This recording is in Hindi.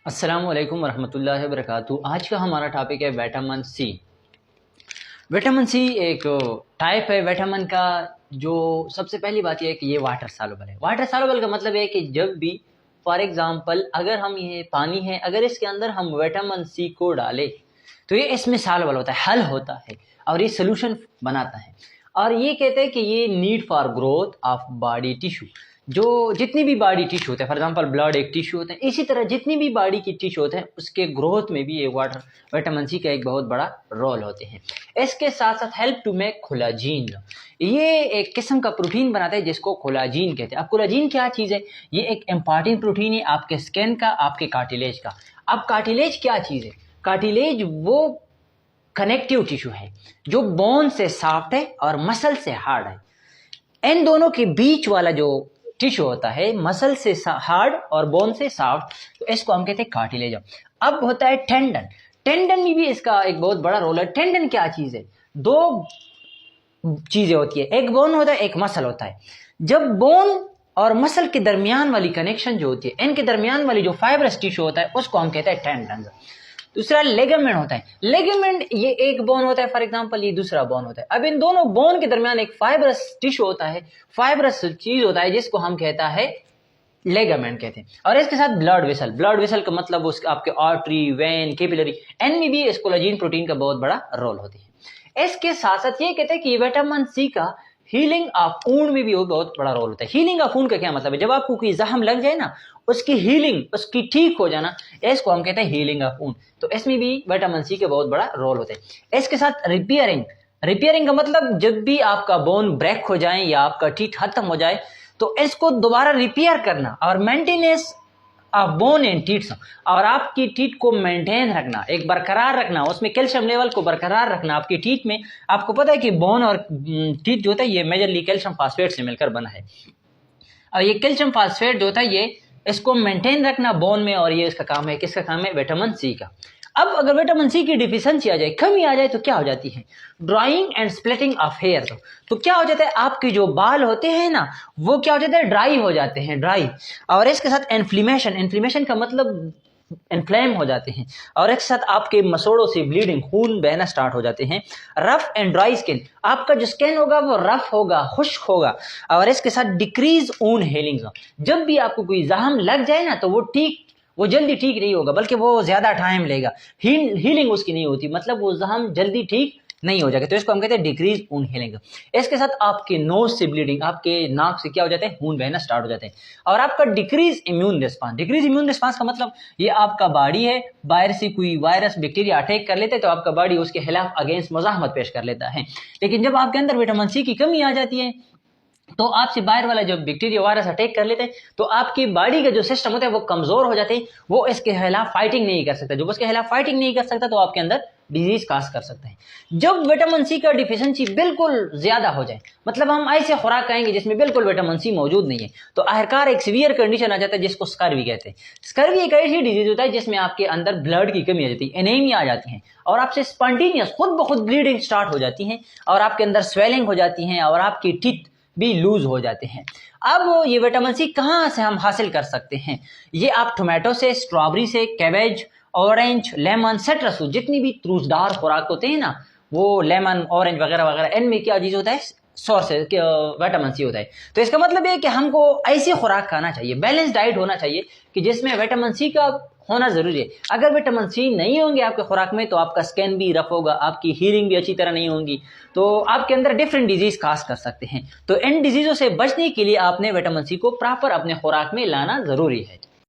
अस्सलाम वालेकुम रहमतुल्लाहि वबरकातुहू। आज का हमारा टॉपिक है विटामिन सी। विटामिन सी एक टाइप है विटामिन का। जो सबसे पहली बात यह है कि ये वाटर सॉल्युबल है। वाटर सॉल्युबल का मतलब है कि जब भी फॉर एग्जांपल अगर हम ये पानी है, अगर इसके अंदर हम विटामिन सी को डालें तो ये इसमें सॉल्युबल होता है, हल होता है और ये सोल्यूशन बनाता है। और ये कहते हैं कि ये need for growth of body tissue. जो जितनी भी बॉडी टिश्यू होते हैं, फॉर एग्जांपल ब्लड एक टिश्यू होता है, इसी तरह जितनी भी बॉडी की टिश्यू होते हैं उसके ग्रोथ में भी ये वाटर विटामिन सी का एक बहुत बड़ा रोल होते हैं। इसके साथ साथ हेल्प टू मेक कोलाजीन। ये एक किस्म का प्रोटीन बनाता है जिसको कोलाजीन कहते हैं। अब कोलाजीन क्या चीज़ है? ये एक इम्पॉर्टेंट प्रोटीन है आपके स्किन का, आपके कार्टिलेज का। अब कार्टिलेज क्या चीज़ है? कार्टिलेज वो कनेक्टिव टिश्यू है जो बोन से सॉफ्ट है और मसल से हार्ड है। इन दोनों के बीच वाला जो टिश्यू होता है, मसल से हार्ड और बोन से सॉफ्ट, तो इसको हम कहते हैं कार्टिलेज। अब होता है टेंडन। टेंडन में भी इसका एक बहुत बड़ा रोल है। टेंडन क्या चीज़ है? दो चीज़ें होती है, एक बोन होता है, एक मसल होता है। जब बोन और मसल के दरमियान वाली कनेक्शन जो होती है, इनके दरमियान वाली जो फाइब्रस टिश्यू होता है उसको हम कहते हैं टेंडन। दूसरा लेगामेंट होता है। लेगामेंट ये एक बोन होता है, फॉर एग्जांपल ये दूसरा बोन होता है। अब इन दोनों बोन के दरमियान एक फाइब्रस टिश्यू होता है, फाइब्रस चीज होता है जिसको हम कहता है लेगामेंट कहते हैं। और इसके साथ ब्लड वेसल। ब्लड वेसल का मतलब उसके आपके आर्टरी, वेन, कैपिलरी, इनमें भी इस कोलाजीन प्रोटीन का बहुत बड़ा रोल होती है। इसके साथ साथ ये कहते हैं कि विटामिन सी का हीलिंग ऑफ वुंड में भी बहुत बड़ा रोल होता है। हीलिंग ऑफ वुंड का क्या मतलब है? जब आपको कोई जख्म लग जाए ना, उसकी हीलिंग, उसकी ठीक हो जाना, इसको हम कहते हैं हीलिंग ऑफ वुंड। तो इसमें भी विटामिन सी का बहुत बड़ा रोल होता है। इसके साथ रिपेयरिंग। रिपेयरिंग का मतलब जब भी आपका बोन ब्रेक हो जाए या आपका टीथ खत्म हो जाए तो इसको दोबारा रिपेयर करना और maintenance of bone and teeth, और आपकी टीथ को मेंटेन रखना, एक बरकरार रखना, उसमें कैल्शियम लेवल को बरकरार रखना आपकी टीथ में। आपको पता है कि बोन और टीथ जो होता है ये मेजरली कैल्शियम फास्फेट से मिलकर बना है। और ये कैल्शियम फास्फेट जो होता है ये इसको मेंटेन रखना बोन में, और ये इसका काम है। किसका काम है? विटामिन सी का। अब अगर विटामिन सी की डिफिशियंसी आ जाए, कमी आ जाए, तो क्या हो जाती है? Drawing and splitting of hair. तो क्या हो जाता है? आपके जो बाल होते हैं ना, वो क्या हो जाते हैं? ड्राई हो जाते हैं, ड्राई। और इसके साथ इन्फ्लेमेशन। इन्फ्लेमेशन का मतलब इन्फ्लेम हो जाते हैं। और एक साथ आपके मसोड़ों से ब्लीडिंग, खून बहना स्टार्ट हो जाते हैं। Rough and dry skin. आपका जो स्किन होगा वो रफ होगा, खुश्क होगा। और इसके साथ डिक्रीज ऊन हीलिंग। जब भी आपको कोई जख्म लग जाए ना तो वो जल्दी ठीक नहीं होगा, बल्कि वो ज्यादा टाइम लेगा। हीलिंग उसकी नहीं होती, मतलब वो जख्म जल्दी ठीक नहीं हो जाएगा। तो इसको हम कहते हैं डिक्रीज ऊन हीलिंग। इसके साथ आपके नोज से ब्लीडिंग, आपके नाक से क्या हो जाता है? खून बहना स्टार्ट हो जाते हैं। और आपका decrease immune response. Decrease immune response का मतलब ये आपका बॉडी है, बाहर से कोई वायरस बैक्टीरिया अटैक कर लेते हैं तो आपका बॉडी उसके खिलाफ अगेंस्ट मुजाहमत पेश कर लेता है। लेकिन जब आपके अंदर विटामिन सी की कमी आ जाती है तो आपसे बाहर वाला जब बैक्टीरिया वायरस अटैक कर लेते हैं तो आपकी बॉडी का जो सिस्टम होता है वो कमजोर हो जाते हैं, वो इसके खिलाफ फाइटिंग नहीं कर सकता। जब उसके खिलाफ फाइटिंग नहीं कर सकता तो आपके अंदर डिजीज काज कर सकता है। जब विटामिन सी का डिफिशियंसी बिल्कुल ज्यादा हो जाए, मतलब हम ऐसे खुराक खाएंगे जिसमें बिल्कुल विटामिन सी मौजूद नहीं है, तो आखिरकार एक सीवियर कंडीशन आ जाता है जिसको स्कर्वी कहते हैं। स्कर्वी एक ऐसी डिजीज होता है जिसमें आपके अंदर ब्लड की कमी आ जाती है, एनीमिया आ जाती है, और आपसे स्पॉन्टेनियस खुद ब खुद ब्लीडिंग स्टार्ट हो जाती है, और आपके अंदर स्वेलिंग हो जाती है, और आपकी टीथ भी लूज हो जाते हैं। अब ये विटामिन सी कहाँ से हम हासिल कर सकते हैं? ये आप टोमेटो से, स्ट्रॉबेरी से, कैबेज, ऑरेंज, लेमन, सिट्रस, जितनी भी त्रूसदार खुराक होते हैं ना, वो लेमन, ऑरेंज वगैरह वगैरह, इनमें क्या चीज होता है? सोर्स है विटामिन सी होता है। तो इसका मतलब है कि हमको ऐसी खुराक खाना चाहिए, बैलेंस डाइट होना चाहिए कि जिसमें विटामिन सी का होना जरूरी है। अगर विटामिन सी नहीं होंगे आपके खुराक में तो आपका स्किन भी रफ होगा, आपकी हीलिंग भी अच्छी तरह नहीं होगी, तो आपके अंदर डिफरेंट डिजीज काज कर सकते हैं। तो इन डिजीजों से बचने के लिए आपने विटामिन सी को प्रॉपर अपने खुराक में लाना जरूरी है।